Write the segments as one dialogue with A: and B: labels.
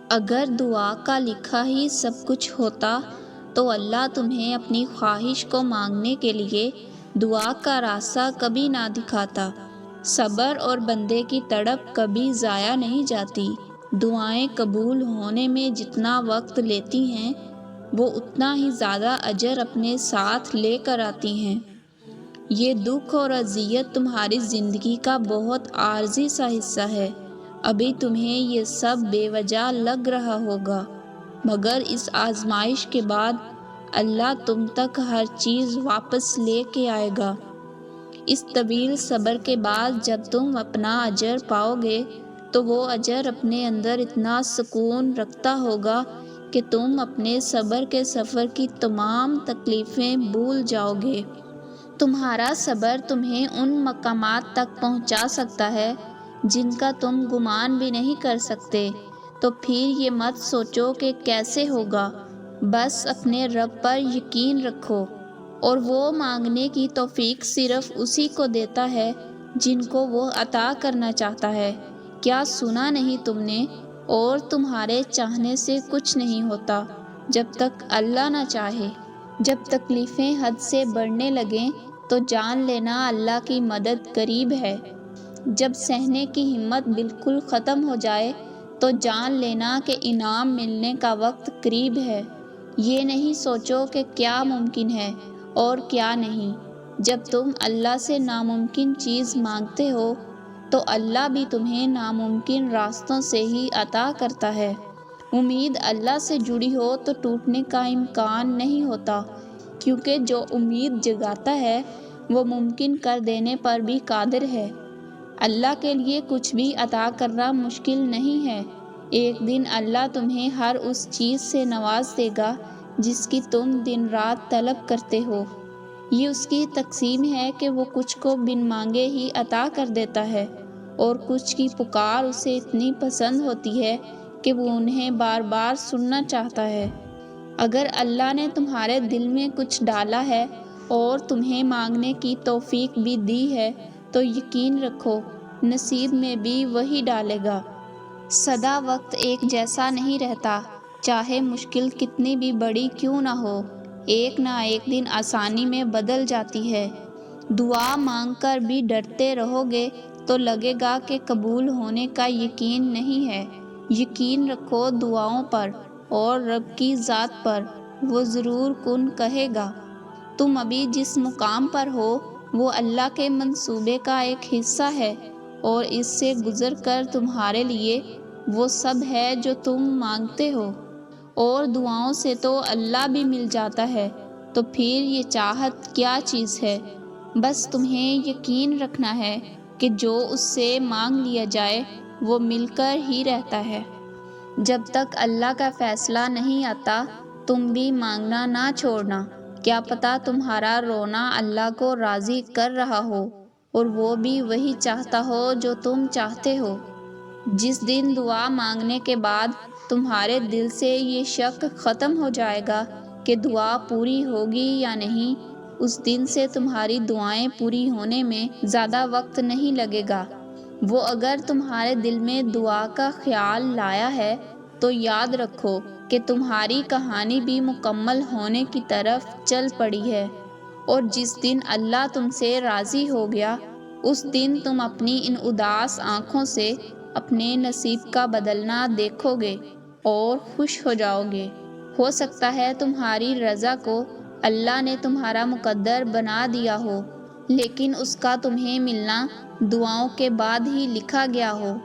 A: اگر دعا کا لکھا ہی سب کچھ ہوتا تو اللہ تمہیں اپنی خواہش کو مانگنے کے لیے دعا کا راستہ کبھی نہ دکھاتا۔ صبر اور بندے کی تڑپ کبھی ضائع نہیں جاتی۔ دعائیں قبول ہونے میں جتنا وقت لیتی ہیں وہ اتنا ہی زیادہ اجر اپنے ساتھ لے کر آتی ہیں۔ یہ دکھ اور اذیت تمہاری زندگی کا بہت عارضی سا حصہ ہے۔ ابھی تمہیں یہ سب بے وجہ لگ رہا ہوگا، مگر اس آزمائش کے بعد اللہ تم تک ہر چیز واپس لے کے آئے گا۔ اس طویل صبر کے بعد جب تم اپنا اجر پاؤ گے تو وہ اجر اپنے اندر اتنا سکون رکھتا ہوگا کہ تم اپنے صبر کے سفر کی تمام تکلیفیں بھول جاؤ گے۔ تمہارا صبر تمہیں ان مقامات تک پہنچا سکتا ہے جن کا تم گمان بھی نہیں کر سکتے۔ تو پھر یہ مت سوچو کہ کیسے ہوگا، بس اپنے رب پر یقین رکھو، اور وہ مانگنے کی توفیق صرف اسی کو دیتا ہے جن کو وہ عطا کرنا چاہتا ہے۔ کیا سنا نہیں تم نے؟ اور تمہارے چاہنے سے کچھ نہیں ہوتا جب تک اللہ نہ چاہے۔ جب تکلیفیں حد سے بڑھنے لگیں تو جان لینا اللہ کی مدد قریب ہے۔ جب سہنے کی ہمت بالکل ختم ہو جائے تو جان لینا کہ انعام ملنے کا وقت قریب ہے۔ یہ نہیں سوچو کہ کیا ممکن ہے اور کیا نہیں۔ جب تم اللہ سے ناممکن چیز مانگتے ہو تو اللہ بھی تمہیں ناممکن راستوں سے ہی عطا کرتا ہے۔ امید اللہ سے جڑی ہو تو ٹوٹنے کا امکان نہیں ہوتا، کیونکہ جو امید جگاتا ہے وہ ممکن کر دینے پر بھی قادر ہے۔ اللہ کے لیے کچھ بھی عطا کرنا مشکل نہیں ہے۔ ایک دن اللہ تمہیں ہر اس چیز سے نواز دے گا جس کی تم دن رات طلب کرتے ہو۔ یہ اس کی تقسیم ہے کہ وہ کچھ کو بن مانگے ہی عطا کر دیتا ہے، اور کچھ کی پکار اسے اتنی پسند ہوتی ہے کہ وہ انہیں بار بار سننا چاہتا ہے۔ اگر اللہ نے تمہارے دل میں کچھ ڈالا ہے اور تمہیں مانگنے کی توفیق بھی دی ہے تو یقین رکھو نصیب میں بھی وہی ڈالے گا۔ سدا وقت ایک جیسا نہیں رہتا، چاہے مشکل کتنی بھی بڑی کیوں نہ ہو، ایک نہ ایک دن آسانی میں بدل جاتی ہے۔ دعا مانگ کر بھی ڈرتے رہو گے تو لگے گا کہ قبول ہونے کا یقین نہیں ہے۔ یقین رکھو دعاؤں پر اور رب کی ذات پر، وہ ضرور کن کہے گا۔ تم ابھی جس مقام پر ہو وہ اللہ کے منصوبے کا ایک حصہ ہے، اور اس سے گزر کر تمہارے لیے وہ سب ہے جو تم مانگتے ہو۔ اور دعاؤں سے تو اللہ بھی مل جاتا ہے، تو پھر یہ چاہت کیا چیز ہے؟ بس تمہیں یقین رکھنا ہے کہ جو اس سے مانگ لیا جائے وہ مل کر ہی رہتا ہے۔ جب تک اللہ کا فیصلہ نہیں آتا تم بھی مانگنا نہ چھوڑنا۔ کیا پتہ تمہارا رونا اللہ کو راضی کر رہا ہو اور وہ بھی وہی چاہتا ہو جو تم چاہتے ہو۔ جس دن دعا مانگنے کے بعد تمہارے دل سے یہ شک ختم ہو جائے گا کہ دعا پوری ہوگی یا نہیں، اس دن سے تمہاری دعائیں پوری ہونے میں زیادہ وقت نہیں لگے گا۔ وہ اگر تمہارے دل میں دعا کا خیال لایا ہے تو یاد رکھو کہ تمہاری کہانی بھی مکمل ہونے کی طرف چل پڑی ہے، اور جس دن اللہ تم سے راضی ہو گیا اس دن تم اپنی ان اداس آنکھوں سے اپنے نصیب کا بدلنا دیکھو گے اور خوش ہو جاؤ گے۔ ہو سکتا ہے تمہاری رضا کو اللہ نے تمہارا مقدر بنا دیا ہو، لیکن اس کا تمہیں ملنا دعاؤں کے بعد ہی لکھا گیا ہو۔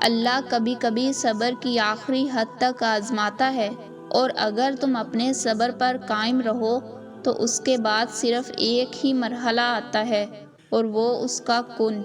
A: اللہ کبھی کبھی صبر کی آخری حد تک آزماتا ہے، اور اگر تم اپنے صبر پر قائم رہو تو اس کے بعد صرف ایک ہی مرحلہ آتا ہے، اور وہ اس کا کن